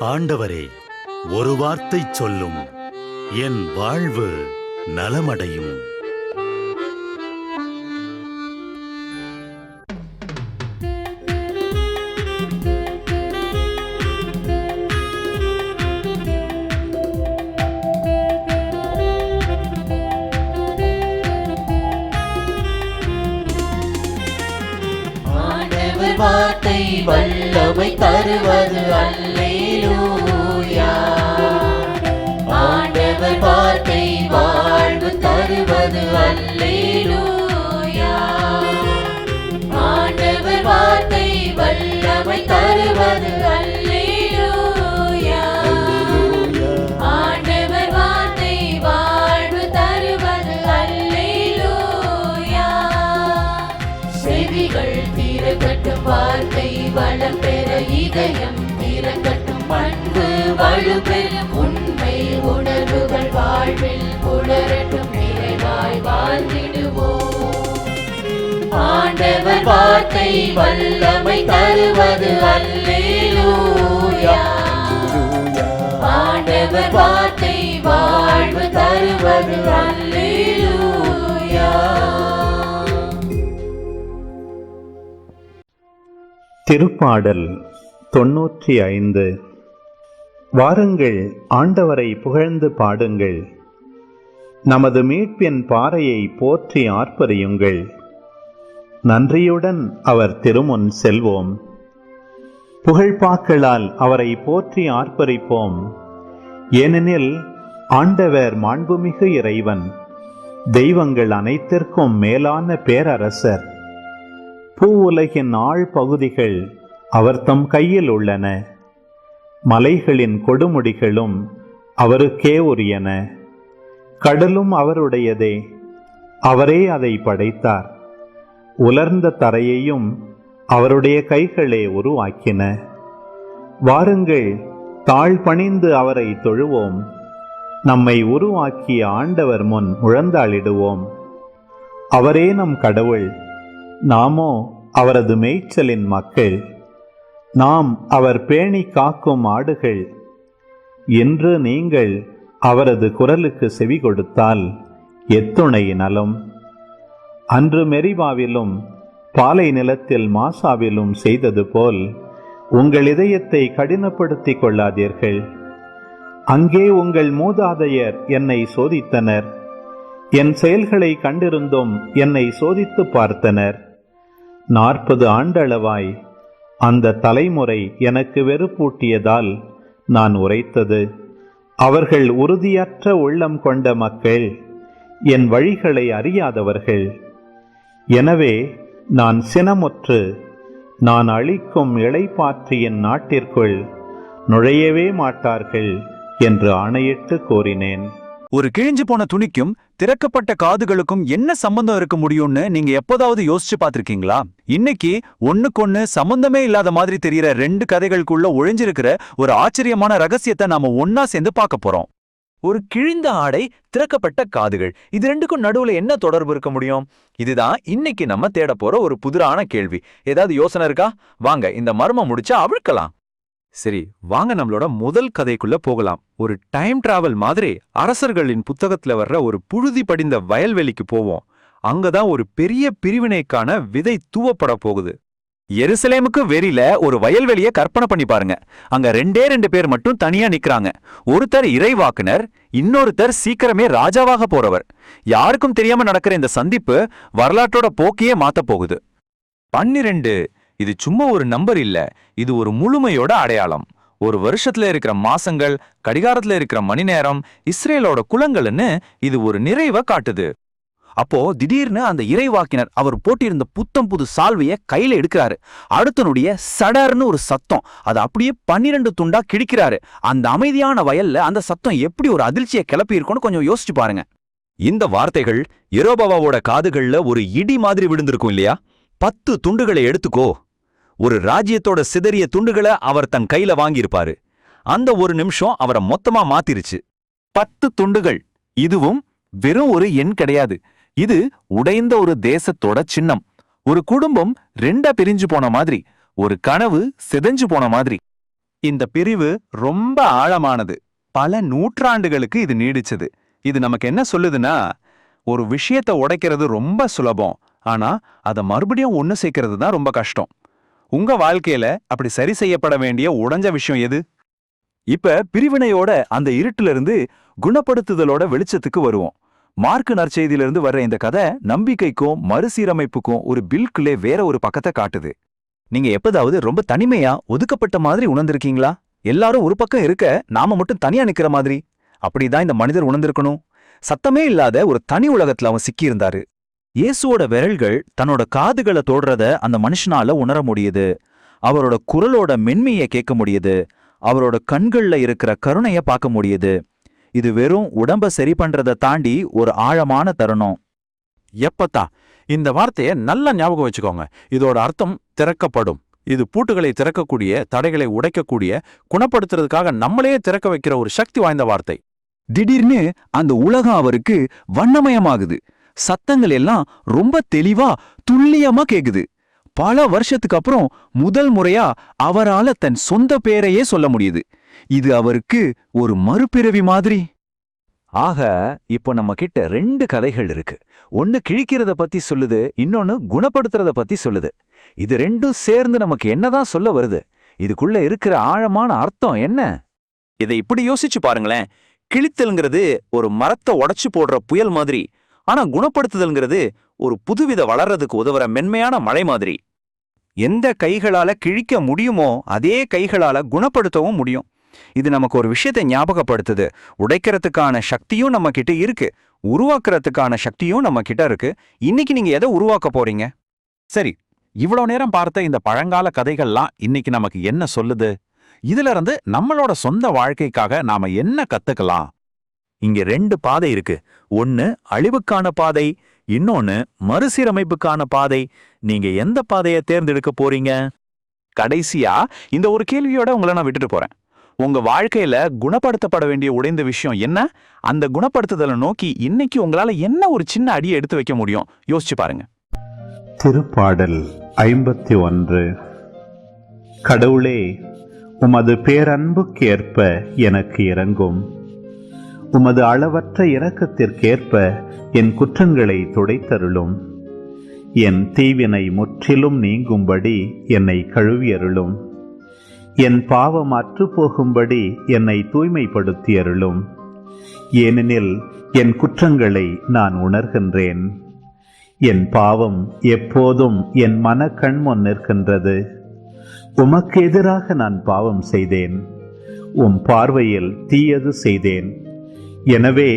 ஆண்டவரே, ஒரு வார்த்தை சொல்லும், என் வாழ்வு நலமடையும். வார்த்தை வல்லமை தருவது அல்லேலூயா. ஆண்டவர் வார்த்தை வாழ்வு தருவது அல்லேலூயா. ஆண்டவர் வார்த்தை வல்லமை தருவது அல்லேலூயா. ஆண்டவர் வார்த்தை வாழ்வு தருவது அல்லேலூயா. செவிகள் திறக்கட்டும், வார்த்தை வளம் பெற இதயம் திறக்கட்டும், பண்பு வலுப்பெறும், உண்மை உணர்வுகள் வாழ்வில் புலரட்டும், நிறைவாய் வாழ்ந்திடுவோம். ஆண்டவர் வார்த்தை வல்லமை தருவது அல்லேலூயா. ஆண்டவர் வார்த்தை வாழ்வு தருவது அல்லேலூயா. திருப்பாடல் 95. வாருங்கள், ஆண்டவரை புகழ்ந்து பாடுங்கள். நமது மீட்பின் பாறையை போற்றி ஆர்ப்பரியுங்கள். நன்றியுடன் அவர் திருமுன் செல்வோம். புகழ்பாக்களால் அவரை போற்றி ஆர்ப்பரிப்போம். ஏனெனில் ஆண்டவர் மாண்புமிகு இறைவன், தெய்வங்கள் அனைத்திற்கும் மேலான பேரரசர். பூவுலகின் ஆழ் பகுதிகள் அவர் தம் கையில் உள்ளன. மலைகளின் கொடுமுடிகளும் அவருக்கே உரியன. கடலும் அவருடையதே, அவரே அதை படைத்தார். உலர்ந்த தரையையும் அவருடைய கைகளே உருவாக்கின. வாருங்கள், தாழ்பணிந்து அவரை தொழுவோம். நம்மை உருவாக்கிய ஆண்டவர் முன் முழந்தாளிடுவோம். அவரே நம் கடவுள், நாமோ அவரது மேய்ச்சலின் மக்கள். நாம் அவர் பேணி காக்கும் ஆடுகள். என்று நீங்கள் அவரது குரலுக்கு செவி கொடுத்தால் எத்துணை நலம். அன்று மெரிபாவிலும் பாலை நிலத்தில் மாசாவிலும் செய்தது போல் உங்கள் இதயத்தை கடினப்படுத்திக் கொள்ளாதீர்கள். அங்கே உங்கள் மூதாதையர் என்னை சோதித்தனர். என் செயல்களை கண்டிருந்தும் என்னை சோதித்து பார்த்தனர். 40 ஆண்டளவாய் அந்த தலைமுறை எனக்கு வெறுப்பூட்டியதால் நான் உரைத்தது, அவர்கள் உறுதியற்ற உள்ளம் கொண்ட மக்கள், என் வழிகளை அறியாதவர்கள். எனவே நான் சினமுற்று, நான் அளிக்கும் இளைப்பாற்றியின் நாட்டிற்குள் நுழையவே மாட்டார்கள் என்று ஆணையிட்டு கோரினேன். ஒரு கிழிஞ்சு போன துணிக்கும் திறக்கப்பட்ட காதுகளுக்கும் என்ன சம்பந்தம் இருக்க முடியும்னு நீங்க எப்போதாவது யோசிச்சு பார்த்திருக்கீங்களா? இன்னைக்கு ஒண்ணுக்கொன்னு சம்பந்தமே இல்லாத மாதிரி தெரியற 2 கதைகளுக்குள்ள ஒழிஞ்சிருக்கிற ஒரு ஆச்சரியமான ரகசியத்தை நாம ஒன்னா சேர்ந்து பார்க்க போறோம். ஒரு கிழிந்த ஆடை, திறக்கப்பட்ட காதுகள், இது 2க்கும் நடுவுல என்ன தொடர்பு இருக்க முடியும்? இதுதான் இன்னைக்கு நம்ம தேட போற ஒரு புதிரான கேள்வி. ஏதாவது யோசனை இருக்கா? வாங்க இந்த மர்மம் முடிச்சா அவிழ்க்கலாம். சரி, வாங்க நம்மளோட முதல் கதைக்குள்ள போகலாம். ஒரு டைம் டிராவல் மாதிரி அரசர்களின் புத்தகத்துல வர்ற ஒரு புழுதி படிந்த வயல்வெளிக்கு போவோம். அங்கதான் ஒரு பெரிய பிரிவினைக்கான விதை தூவப்பட போகுது. எருசலேமுக்கு வெறியில ஒரு வயல்வெளியை கற்பனை பண்ணி பாருங்க. அங்க 2 பேர் மட்டும் தனியா நிக்கிறாங்க. ஒருத்தர் இறைவாக்குனர், இன்னொருத்தர் சீக்கிரமே ராஜாவாக போறவர். யாருக்கும் தெரியாம நடக்கிற இந்த சந்திப்பு வரலாற்றோட போக்கையே மாத்த போகுது. 12 இது சும்மா ஒரு நம்பர் இல்ல, இது ஒரு முழுமையோட அடையாளம். ஒரு வருஷத்துல இருக்கிற மாசங்கள், கடிகாரத்துல இருக்கிற மணி நேரம், இஸ்ரேலோட குலங்கள்னு இது ஒரு நிறைவை காட்டுது. அப்போ திடீர்னு அந்த இறைவாக்கினர் அவர் போட்டிருந்த புத்தம் புது சால்வைய கையில எடுக்கிறாரு. அடுத்த நொடிய சடர்னு ஒரு சத்தம், அது அப்படியே 12 துண்டா கிழிக்கிறாரு. அந்த அமைதியான வயல்ல அந்த சத்தம் எப்படி ஒரு அதிர்ச்சியை கிளப்பி இருக்கும்னு கொஞ்சம் யோசிச்சு பாருங்க. இந்த வார்த்தைகள் யெரொபெயாமோட காதுகள்ல ஒரு இடி மாதிரி விழுந்திருக்கும் இல்லையா? 10 துண்டுகளை எடுத்துக்கோ. ஒரு ராஜ்யத்தோட சிதறிய துண்டுகளை அவர் தன் கையில வாங்கியிருப்பாரு. அந்த ஒரு நிமிஷம் அவரை மொத்தமா மாத்திருச்சு. 10 துண்டுகள். இதுவும் வெறும் ஒரு எண் கிடையாது. இது உடைந்த ஒரு தேசத்தோட சின்னம். ஒரு குடும்பம் 2 பிரிஞ்சு போன மாதிரி, ஒரு கனவு சிதைஞ்சு போன மாதிரி. இந்த பிரிவு ரொம்ப ஆழமானது. பல நூற்றாண்டுகளுக்கு இது நீடிச்சது. இது நமக்கு என்ன சொல்லுதுன்னா, ஒரு விஷயத்தை உடைக்கிறது ரொம்ப சுலபம், ஆனா அதை மறுபடியும் ஒண்ணு சேர்க்கிறது தான் ரொம்ப கஷ்டம். உங்க வாழ்க்கையில அப்படி சரி செய்யப்பட வேண்டிய உடைஞ்ச விஷயம் எது? இப்ப பிரிவினையோட அந்த இருட்டுல இருந்து குணப்படுத்துதலோட வெளிச்சத்துக்கு வருவோம். மார்க்கு நற்செய்தியிலிருந்து வர்ற இந்த கதை நம்பிக்கைக்கும் மறுசீரமைப்புக்கும் ஒரு பில்குள்ளே வேற ஒரு பக்கத்தை காட்டுது. நீங்க எப்பதாவது ரொம்ப தனிமையா ஒதுக்கப்பட்ட மாதிரி உணர்ந்திருக்கீங்களா? எல்லாரும் ஒரு பக்கம் இருக்க நாம மட்டும் தனியா நிக்கிற மாதிரி. அப்படிதான் இந்த மனிதர் உணர்ந்திருக்கணும். சத்தமே இல்லாத ஒரு தனி உலகத்துல அவன் சிக்கியிருந்தாரு. இயேசுவோட விரல்கள் தன்னோட காதுகளை தோடுறத அந்த மனுஷனால உணர முடியுது. அவரோட குரலோட மென்மையை கேட்க முடியுது. அவரோட கண்கள்ல இருக்கிற கருணைய பார்க்க முடியுது. இது வெறும் உடம்ப சரி பண்றதை தாண்டி ஒரு ஆழமான தருணம். எப்பத்தா இந்த வார்த்தையை நல்லா ஞாபகம் வச்சுக்கோங்க. இதோட அர்த்தம் திறக்கப்படும். இது பூட்டுகளை திறக்கக்கூடிய, தடைகளை உடைக்கக்கூடிய, குணப்படுத்துறதுக்காக நம்மளையே திறக்க வைக்கிற ஒரு சக்தி வாய்ந்த வார்த்தை. திடீர்னு அந்த உலகம் அவருக்கு வண்ணமயமாகுது. சத்தங்கள் எல்லாம் ரொம்ப தெளிவா துல்லியமா கேக்குது. பல வருஷத்துக்கு அப்புறம் முதல் முறையா அவரால தன் சொந்த பேரையே சொல்ல முடியுது. இது அவருக்கு ஒரு மறுபிறவி மாதிரி. ஆக இப்போ நம்ம கிட்ட 2 கதைகள் இருக்கு. ஒன்னு கிழிக்கிறத பத்தி சொல்லுது, இன்னொன்னு குணப்படுத்துறத பத்தி சொல்லுது. இது ரெண்டும் சேர்ந்து நமக்கு என்னதான் சொல்ல வருது? இதுக்குள்ள இருக்கிற ஆழமான அர்த்தம் என்ன? இதை இப்படி யோசிச்சு பாருங்களேன். கிழித்தல்ங்கிறது ஒரு மரத்தை உடைச்சு போடுற புயல் மாதிரி. ஆனா குணப்படுத்துதல்ங்கிறது ஒரு புதுவித வளர்றதுக்கு உதவுற மென்மையான மழை மாதிரி. எந்த கைகளால கிழிக்க முடியுமோ அதே கைகளால குணப்படுத்தவும் முடியும். இது நமக்கு ஒரு விஷயத்தை ஞாபகப்படுத்துது. உடைக்கிறதுக்கான சக்தியும் நம்ம கிட்ட இருக்கு, உருவாக்குறதுக்கான சக்தியும் நம்ம கிட்ட இருக்கு. இன்னைக்கு நீங்க எதை உருவாக்க போறீங்க? சரி, இவ்வளோ நேரம் பார்த்த இந்த பழங்கால கதைகள்லாம் இன்னைக்கு நமக்கு என்ன சொல்லுது? இதுல இருந்து நம்மளோட சொந்த வாழ்க்கைக்காக நாம என்ன கத்துக்கலாம்? இங்க 2 பாதை இருக்கு. ஒன்னு அழிவுக்கான பாதை, இன்னொன்னு மறுசீரமைப்புக்கான பாதை. நீங்க எந்த பாதையை தேர்ந்தெடுக்க போறீங்க? கடைசியா இந்த ஒரு கேள்வியோட உங்களை நான் விட்டுட்டு போறேன். உங்க வாழ்க்கையில குணப்படுத்தப்பட வேண்டிய உடைந்த விஷயம் என்ன? அந்த குணப்படுத்துதலை நோக்கி இன்னைக்கு உங்களால என்ன ஒரு சின்ன அடியை எடுத்து வைக்க முடியும்? யோசிச்சு பாருங்க. திருப்பாடல் 51. கடவுளே, உமது பேரன்புக்கேற்ப எனக்கு இரங்கும். உமது அளவற்ற இரக்கத்திற்கேற்ப என் குற்றங்களை துடைத்தருளும். என் தீவினை முற்றிலும் நீங்கும்படி என்னை கழுவியருளும். என் பாவம் அற்றுப்போகும்படி என்னை தூய்மைப்படுத்தியருளும். ஏனெனில் என் குற்றங்களை நான் உணர்கின்றேன். என் பாவம் எப்போதும் என் மனக்கண்முன் நிற்கின்றது. உமக்கு எதிராக நான் பாவம் செய்தேன், உம் பார்வையில் தீயது செய்தேன். எனவே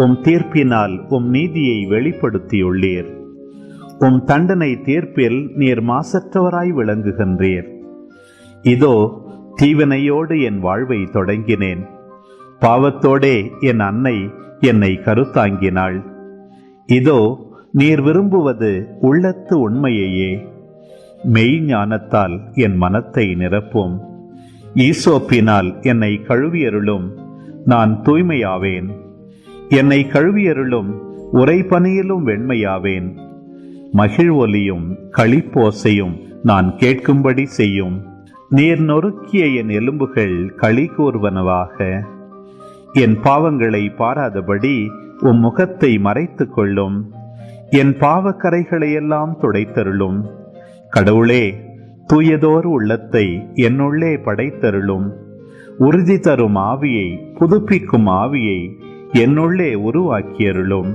உம் தீர்ப்பினால் உம் நீதியை வெளிப்படுத்தியுள்ளீர். உம் தண்டனை தீர்ப்பில் நீர் மாசற்றவராய் விளங்குகின்றீர். இதோ தீவினையோடு என் வாழ்வை தொடங்கினேன். பாவத்தோடே என் அன்னை என்னை கருத்தாங்கினாள். இதோ நீர் விரும்புவது உள்ளத்து உண்மையையே. மெய்ஞானத்தால் என் மனத்தை நிரப்பும். ஈசோப்பினால் என்னை கழுவியருளும், நான் தூய்மையாவேன். என்னை கழுவியருளும், உறைபனியிலும் வெண்மையாவேன். மகிழ்வொலியும் களிப்போசையும் நான் கேட்கும்படி செய்யும். நீர் நொறுக்கிய என் எலும்புகள் களி கூர்வனவாக. என் பாவங்களை பாராதபடி உம் முகத்தை மறைத்து கொள்ளும். என் பாவக்கரைகளையெல்லாம் துடைத்தருளும். கடவுளே, தூயதோர் உள்ளத்தை என்னுள்ளே படைத்தருளும். உறுதி தரும் ஆவியை, புதுப்பிக்கும் ஆவியை என்னுள்ளே உருவாக்கியருளும்.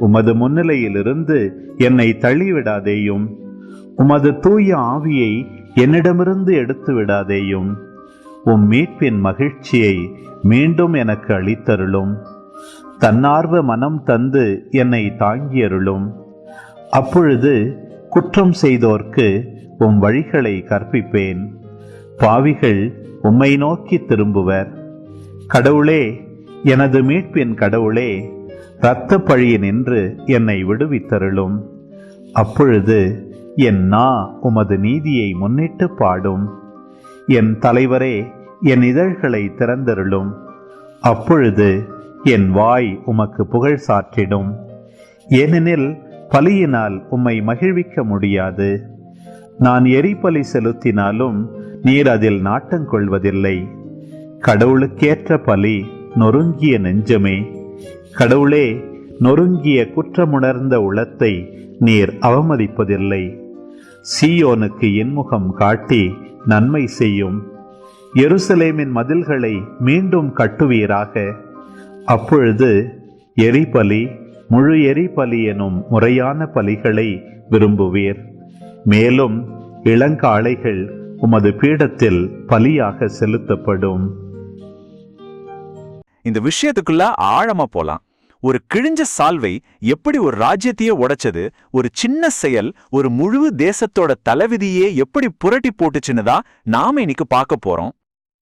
உமது முன்னிலையிலிருந்து என்னை தள்ளிவிடாதேயும். உமது தூய ஆவியை என்னிடமிருந்து எடுத்து விடாதேயும். உம் மீட்பின் மகிழ்ச்சியை மீண்டும் எனக்கு அளித்தருளும். தன்னார்வ மனம் தந்து என்னை தாங்கியருளும். அப்பொழுது குற்றம் செய்தோர்க்கு உம் வழிகளை கற்பிப்பேன். பாவிகள் உம்மை நோக்கி திரும்புவர். கடவுளே, எனது மீட்பின் கடவுளே, இரத்த பழியினின்று என்னை விடுவித்தருளும். அப்பொழுது என் நா உமது நீதியை முன்னிட்டு பாடும். என் தலைவரே, என் இதழ்களை திறந்தருளும். அப்பொழுது என் வாய் உமக்கு புகழ் சாற்றிடும். ஏனெனில் பலியினால் உம்மை மகிழ்விக்க முடியாது. நான் எரிபலி செலுத்தினாலும் நீர் அதில் நாட்டங்கொள்வதில்லை. கடவுளுக்கேற்ற பலி நொறுங்கிய நெஞ்சமே. கடவுளே, நொறுங்கிய குற்றமுணர்ந்த உள்ளத்தை நீர் அவமதிப்பதில்லை. சீயோனுக்கு இன்முகம் காட்டி நன்மை செய்யும். எருசலேமின் மதில்களை மீண்டும் கட்டுவீராக. அப்பொழுது எரிபலி, முழு எரிபலி எனும் முறையான பலிகளை விரும்புவீர். மேலும் இளங்காளைகள் உமது பீடத்தில் பலியாக செலுத்தப்படும். இந்த விஷயத்துக்குள்ள ஆழமா போலாம். ஒரு கிழிஞ்ச சால்வை எப்படி ஒரு ராஜ்யத்தையே உடைச்சது, ஒரு சின்ன செயல் ஒரு முழு தேசத்தோட தலைவிதியே எப்படி புரட்டி போட்டுச்சுன்னு தான் நாம இன்னைக்கு பார்க்க போறோம்.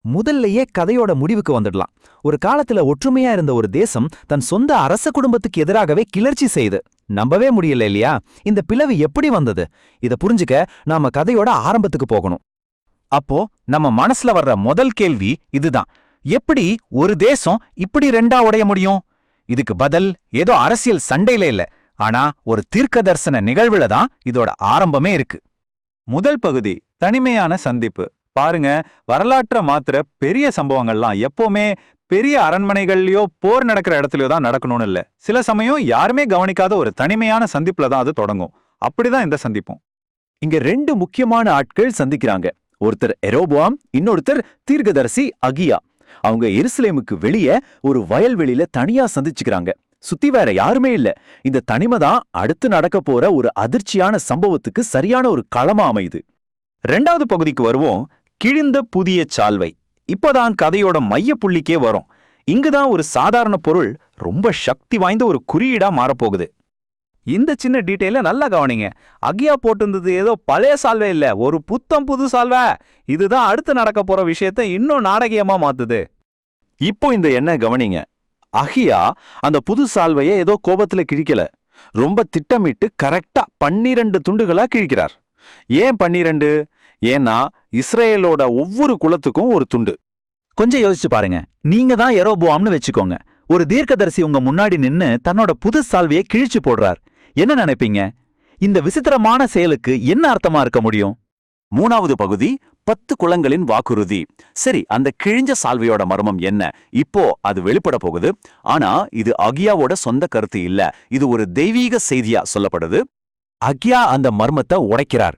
முதல்லயே கதையோட முடிவுக்கு வந்துடலாம். ஒரு காலத்துல ஒற்றுமையா இருந்த ஒரு தேசம் தன் சொந்த அரச குடும்பத்துக்கு எதிராகவே கிளர்ச்சி செய்து. நம்பவே முடியல இல்லையா? இந்த பிளவு எப்படி வந்தது? இத புரிஞ்சுக்க நாம கதையோட ஆரம்பத்துக்கு போகணும். அப்போ நம்ம மனசுல வர்ற முதல் கேள்வி இதுதான்: எப்படி ஒரு தேசம் இப்படி ரெண்டா உடைய முடியும்? இதுக்கு பதில் ஏதோ அரசியல் சண்டையில இல்ல, ஆனா ஒரு தீர்க்க தரிசன நிகழ்வுல தான் இதோட ஆரம்பமே இருக்கு. முதல் பகுதி தனிமையான சந்திப்பு. பாருங்க, வரலாற்ற மாத்திர பெரிய சம்பவங்கள்லாம் எப்பவுமே பெரிய அரண்மனைகள்லயோ போர் நடக்கிற இடத்துலயோ தான் நடக்கணும்னு இல்ல. சில சமயம் யாருமே கவனிக்காத ஒரு தனிமையான சந்திப்புல தான் அது தொடங்கும். அப்படிதான் இந்த சந்திப்பும். இங்க ரெண்டு முக்கியமான ஆட்கள் சந்திக்கிறாங்க. ஒருத்தர் எரோபோவாம், இன்னொருத்தர் தீர்க்கதரிசி அகியா. அவங்க எருசலேமுக்கு வெளியே ஒரு வயல்வெளியில தனியா சந்திச்சுக்கிறாங்க. சுத்தி வேற யாருமே இல்ல. இந்த தனிமை தான் அடுத்து நடக்க போற ஒரு அதிர்ச்சியான சம்பவத்துக்கு சரியான ஒரு களமா அமையுது. ரெண்டாவது பகுதிக்கு வருவோம். கிழிந்த புதிய சால்வை. இப்பதான் கதையோட மைய புள்ளிக்கே வரும். இங்குதான் ஒரு சாதாரண பொருள் ரொம்ப சக்தி வாய்ந்த ஒரு குறியீடா மாறப்போகுது. இந்த சின்ன டீட்டெயில நல்லா கவனிங்க. அகியா போட்டிருந்தது ஏதோ பழைய சால்வை இல்ல, ஒரு புது சால்வை. இதுதான் அடுத்து நடக்க போற விஷயத்த இன்னும் நாடகீயமா மாத்துது. இப்போ இந்த என்ன கவனிங்க. அகியா அந்த புது சால்வையை ஏதோ கோபத்துல கிழிக்கல, ரொம்ப திட்டமிட்டு கரெக்டா 12 துண்டுகளா கிழிக்கிறார். ஏன் 12? ஏன்னா இஸ்ரேலோட ஒவ்வொரு குலத்துக்கும் ஒரு துண்டு. கொஞ்சம் யோசிச்சு பாருங்க. நீங்க தான் எரோபோவாம்னு வச்சுக்கோங்க. ஒரு தீர்க்கதரிசி உங்க முன்னாடி நின்னு தன்னோட புது சால்வையை கிழிச்சு போடுறார். என்ன நினைப்பீங்க? இந்த விசித்திரமான செயலுக்கு என்ன அர்த்தமா இருக்க முடியும்? மூணாவது பகுதி 10 குலங்களின் வாக்குறுதி. சரி, அந்த கிழிஞ்ச சால்வையோட மர்மம் என்ன? இப்போ அது வெளிப்பட போகுது. ஆனா இது அகியாவோட சொந்த கருத்து இல்ல, இது ஒரு தெய்வீக செய்தியா சொல்லப்படுது. அகியா அந்த மர்மத்தை உடைக்கிறார்.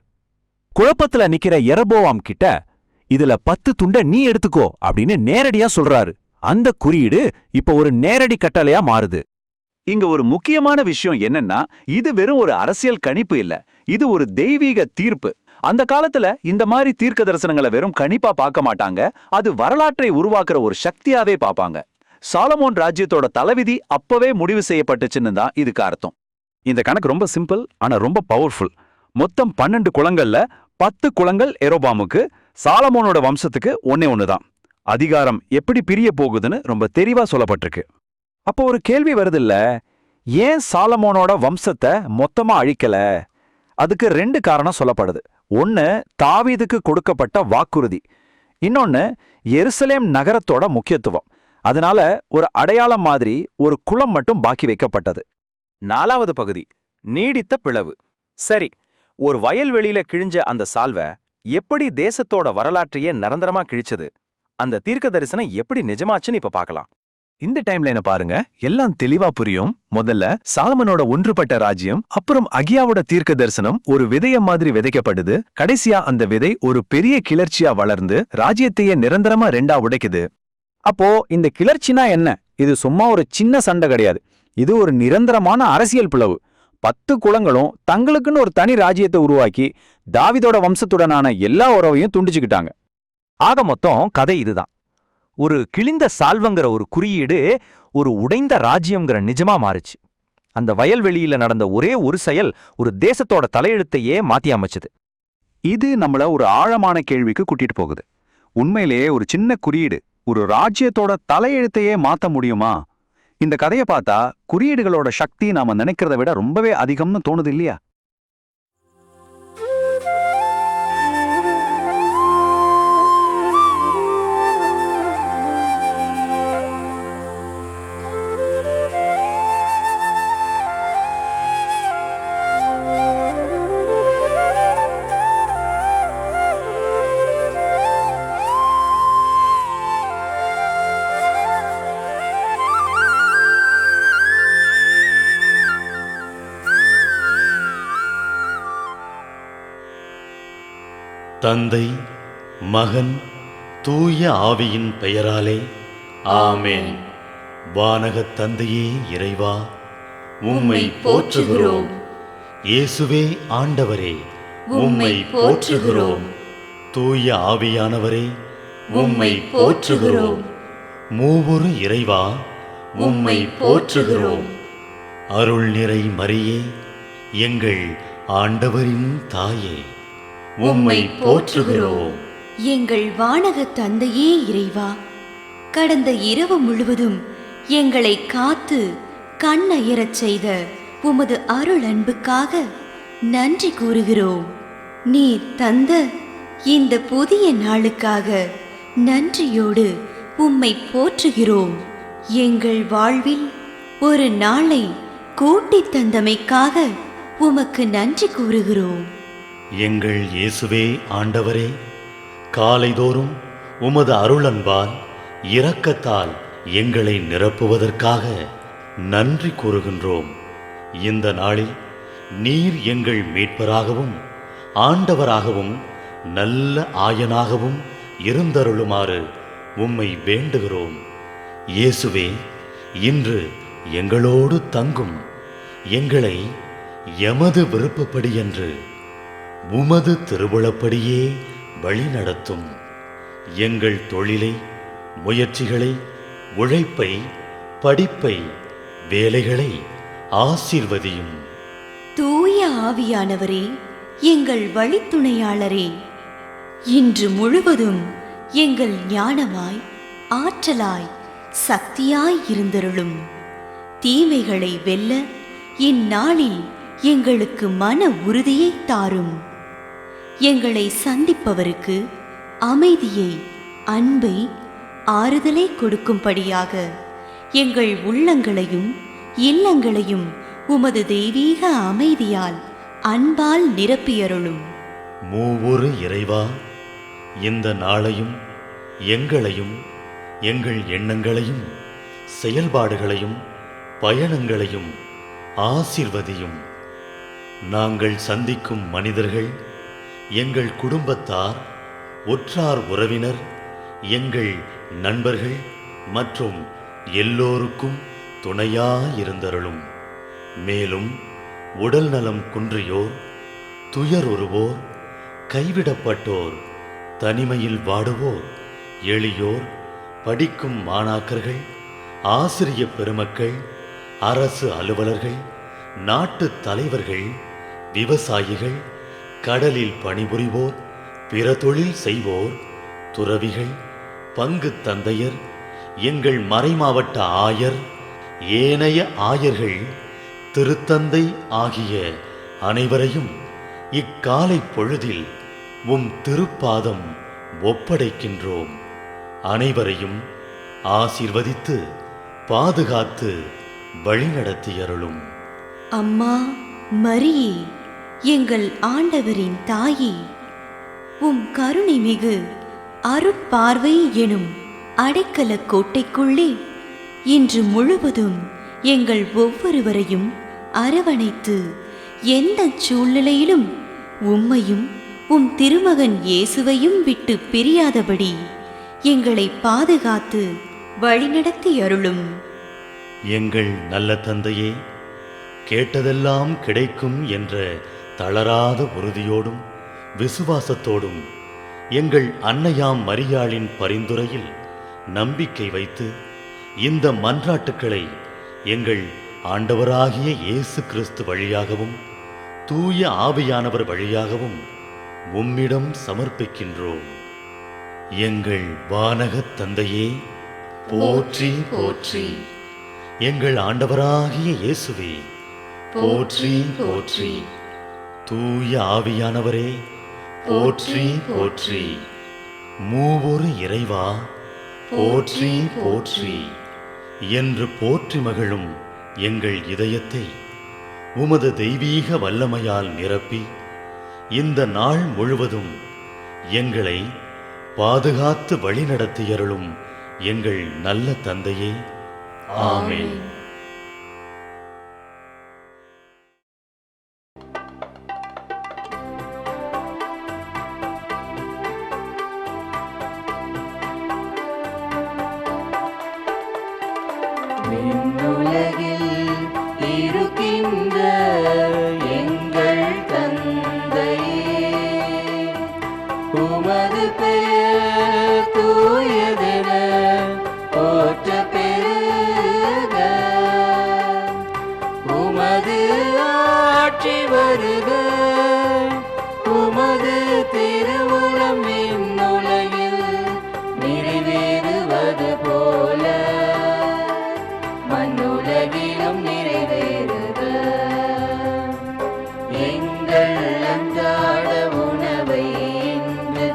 குழப்பத்துல நிக்கிற எரபோவாம் கிட்ட இதுல 10 துண்ட நீ எடுத்துக்கோ அப்படின்னு நேரடியா சொல்றாரு. அந்த குறியீடு இப்ப ஒரு நேரடி கட்டளையா மாறுது. இங்க ஒரு முக்கியமான விஷயம் என்னன்னா, இது வெறும் ஒரு அரசியல் கணிப்பு இல்ல, இது ஒரு தெய்வீக தீர்ப்பு. அந்த காலத்துல இந்த மாதிரி தீர்க்க தரிசனங்களை வெறும் கணிப்பா பார்க்க மாட்டாங்க, அது வரலாற்றை உருவாக்குற ஒரு சக்தியாவே பார்ப்பாங்க. சாலமோன் ராஜ்யத்தோட தலைவிதி அப்பவே முடிவு செய்யப்பட்டுச்சுன்னு தான் இதுக்கு அர்த்தம். இந்த கணக்கு ரொம்ப சிம்பிள், ஆனா ரொம்ப பவர்ஃபுல். மொத்தம் 12 குலங்கள்ல 10 குலங்கள் எரோபாமுக்கு, சாலமோனோட வம்சத்துக்கு ஒண்ணே தான். அதிகாரம் எப்படி பிரிய போகுதுன்னு ரொம்ப தெளிவா சொல்லப்பட்டிருக்கு. அப்போ ஒரு கேள்வி வருதுல்ல, ஏன் சாலமோனோட வம்சத்தை மொத்தமா அழிக்கல? அதுக்கு 2 காரணம் சொல்லப்படுது. ஒன்னு தாவீதுக்கு கொடுக்கப்பட்ட வாக்குறுதி, இன்னொன்னு எருசலேம் நகரத்தோட முக்கியத்துவம். அதனால ஒரு அடையாளம் மாதிரி ஒரு குலம் மட்டும் பாக்கி வைக்கப்பட்டது. 4வது பகுதி நீடித்த பிளவு. சரி, ஒரு வயல்வெளியில கிழிஞ்ச அந்த சால்வை எப்படி தேசத்தோட வரலாற்றையே நிரந்தரமா கிழிச்சது? அந்த தீர்க்க தரிசனம் எப்படி நிஜமாச்சுன்னு இப்ப பார்க்கலாம். இந்த டைம்லைனை பாருங்க, எல்லாம் தெளிவா புரியும். முதல்ல சாலமனோட ஒன்றுபட்ட ராஜ்யம், அப்புறம் அகியாவோட தீர்க்க தரிசனம் ஒரு விதைய மாதிரி விதைக்கப்படுது. கடைசியா அந்த விதை ஒரு பெரிய கிளர்ச்சியா வளர்ந்து ராஜ்யத்தையே நிரந்தரமா 2ஆ உடைக்குது. அப்போ இந்த கிளர்ச்சினா என்ன? இது சும்மா ஒரு சின்ன சண்டை கிடையாது. இது ஒரு நிரந்தரமான அரசியல் பிளவு. 10 குலங்களும் தங்களுக்குன்னு ஒரு தனி ராஜ்யத்தை உருவாக்கி தாவீதோட வம்சத்துடனான எல்லா உறவையும் துண்டிச்சுக்கிட்டாங்க. ஆக மொத்தம் கதை இதுதான். ஒரு கிழிந்த சால்வங்கிற ஒரு குறியீடு ஒரு உடைந்த ராஜ்யம்ங்கிற நிஜமா மாறுச்சு. அந்த வயல்வெளியில நடந்த ஒரே ஒரு செயல் ஒரு தேசத்தோட தலையெழுத்தையே மாத்தி அமைச்சது. இது நம்மள ஒரு ஆழமான கேள்விக்கு கூட்டிட்டு போகுது. உண்மையிலேயே ஒரு சின்ன குறியீடு ஒரு ராஜ்யத்தோட தலையெழுத்தையே மாத்த முடியுமா? இந்த கதையை பார்த்தா குறியீடுகளோட சக்தி நாம நினைக்கிறத விட ரொம்பவே அதிகம்னு தோணுது இல்லையா? தந்தை, மகன், தூய ஆவியின் பெயராலே ஆமென். வானகத் தந்தையே இறைவா, உம்மை போற்றுகிறோம். இயேசுவே ஆண்டவரே, உம்மை போற்றுகிறோம். தூய ஆவியானவரே, உம்மை போற்றுகிறோம். மூவொரு இறைவா, உம்மை போற்றுகிறோம். அருள் நிறை மரியே, எங்கள் ஆண்டவரின் தாயே, உம்மை போற்றுகிறோம். எங்கள் வானகத் தந்தையே இறைவா, கடந்த இரவு முழுவதும் எங்களை காத்து கண்ணயரச் செய்த உமது அருள் அன்புக்காக நன்றி கூறுகிறோம். நீர் தந்த இந்த புதிய நாளுக்காக நன்றியோடு உம்மை போற்றுகிறோம். எங்கள் வாழ்வில் ஒரு நாளை கூட்டித் தந்தமைக்காக உமக்கு நன்றி கூறுகிறோம். எங்கள் இயேசுவே ஆண்டவரே, காலைதோறும் உமது அருளன்பால் இரக்கத்தால் எங்களை நிரப்புவதற்காக நன்றி கூறுகின்றோம். இந்த நாளில் நீர் எங்கள் மீட்பராகவும் ஆண்டவராகவும் நல்ல ஆயனாகவும் இருந்தருளுமாறு உம்மை வேண்டுகிறோம். இயேசுவே, இன்று எங்களோடு தங்கும். எங்களை எமது விருப்பப்படியன்று உமது திருவுளப்படியே வழிநடத்தும். எங்கள் தொழிலை, முயற்சிகளை, உழைப்பை, படிப்பை, வேலைகளை ஆசீர்வதியும். தூய ஆவியானவரே, எங்கள் வழித்துணையாளரே, இன்று முழுவதும் எங்கள் ஞானமாய், ஆற்றலாய், சக்தியாய் இருந்தருளும். தீமைகளை வெல்ல இந்நாளில் எங்களுக்கு மன உறுதியை தாரும். எங்களை சந்திப்பவருக்கு அமைதியை, அன்பை, ஆறுதலை கொடுக்கும்படியாக எங்கள் உள்ளங்களையும் இல்லங்களையும் உமது தெய்வீக அமைதியால், அன்பால் நிரப்பியருளும். மூவொரு இறைவா, இந்த நாளையும் எங்களையும் எங்கள் எண்ணங்களையும் செயல்பாடுகளையும் பயணங்களையும் ஆசீர்வதியும். நாங்கள் சந்திக்கும் மனிதர்கள், எங்கள் குடும்பத்தார், உற்றார் உறவினர், எங்கள் நண்பர்கள் மற்றும் எல்லோருக்கும் துணையாயிருந்தருளும். மேலும் உடல் நலம் குன்றியோர், துயருறுவோர், கைவிடப்பட்டோர், தனிமையில் வாடுவோர், எளியோர், படிக்கும் மாணாக்கர்கள், ஆசிரிய பெருமக்கள், அரசு அலுவலர்கள், நாட்டு தலைவர்கள், விவசாயிகள், கடலில் பணிபுரிவோர், பிற தொழில் செய்வோர், துறவிகள், பங்கு தந்தையர், எங்கள் மறைமாவட்ட ஆயர், ஏனைய ஆயர்கள், திருத்தந்தை ஆகிய அனைவரையும் இக்காலை பொழுதில் உம் திருப்பாதம் ஒப்படைக்கின்றோம். அனைவரையும் ஆசீர்வதித்து பாதுகாத்து வழிநடத்தியருளும். அம்மா மரியே, எங்கள் ஆண்டவரின் தாயே, உம் கருணை மிகு அருட்பார்வை எனும் அடைக்கல கோட்டைக்குள்ளே இன்று முழுவதும் எங்கள் ஒவ்வொருவரையும் அரவணைத்து எந்த சூழ்நிலையிலும் உம்மையும் உம் திருமகன் இயேசுவையும் விட்டு பிரியாதபடி எங்களை பாதுகாத்து வழிநடத்தி அருளும். எங்கள் நல்ல தந்தையே, கேட்டதெல்லாம் கிடைக்கும் என்ற தளராத உறுதியோடும் விசுவாசத்தோடும் எங்கள் அன்னையாம் மரியாளின் பரிந்துரையில் நம்பிக்கை வைத்து இந்த மன்றாட்டுக்களை எங்கள் ஆண்டவராகிய இயேசு கிறிஸ்து வழியாகவும் தூய ஆவியானவர் வழியாகவும் உம்மிடம் சமர்ப்பிக்கின்றோம். எங்கள் வானகத் தந்தையே, போற்றி போற்றி. எங்கள் ஆண்டவராகிய இயேசுவே, போற்றி போற்றி. தூய ஆவியானவரே, போற்றி போற்றி. மூவொரு இறைவா, போற்றி போற்றி என்று போற்றி மகிழும் எங்கள் இதயத்தை உமது தெய்வீக வல்லமையால் நிரப்பி இந்த நாள் முழுவதும் எங்களை பாதுகாத்து வழிநடத்தியருளும் எங்கள் நல்ல தந்தையே, ஆமென். விண்ணுலகில் இருக்கின்ற எங்கள் தந்தையே, உமது பெயர் தூயதென போற்ற பெருக, உமது ஆட்சி வருக, உமது திருவுளம் விண்ணுலகில் நிறைவேறுவது போல மண்ணுலகிலும் நிறைவேறுக. எங்கள் அன்றாட உணவை இன்று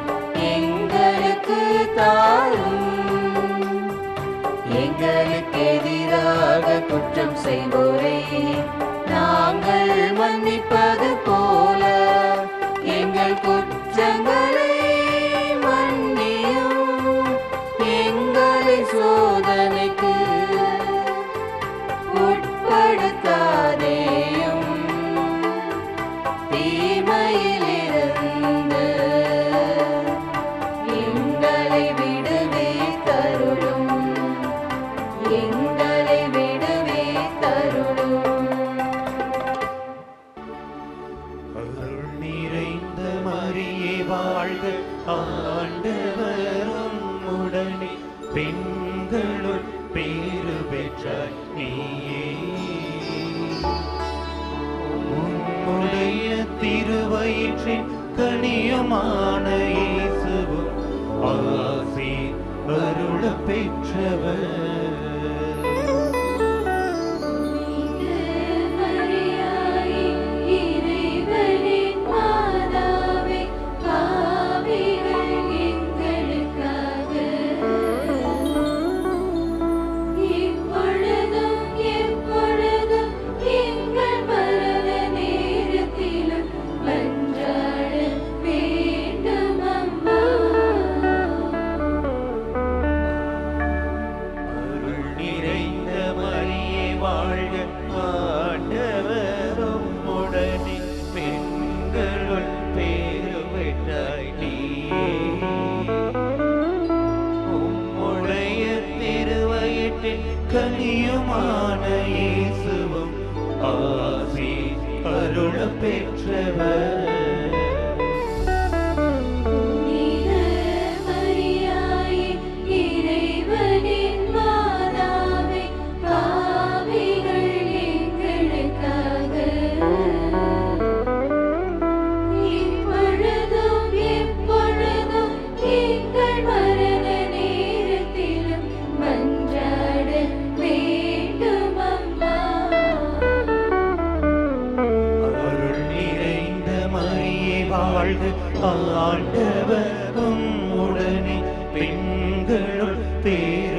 எங்களுக்கு தாரும், எங்களுக்கு எதிராக குற்றம் செய்வோரை நாங்கள் மன்னிப்பது போல எங்கள் குற்றங்களை மன்னியும், எங்களை சோதனைக்கு உட்படுத்தாதேயும், தீமையிலிருந்து எங்களை விடுவித்தருளும், எங்களை விடுவித்தருளும். அருள் நிறைந்த மரியே வாழ்க, ஆண்டவரும் உடனே பெண்களுள் பேறு பெற்றாய் நீயே. உம்முடைய திருவயிற்றின் கனியுமான இயேசுவும் ஆசி அருள பெற்றவர். கனியுமான இயேசுவும் ஆசி அருள பெற்றவர். வாழ்க, ஆண்டவரும் உடனே பெண்களுள் பேர்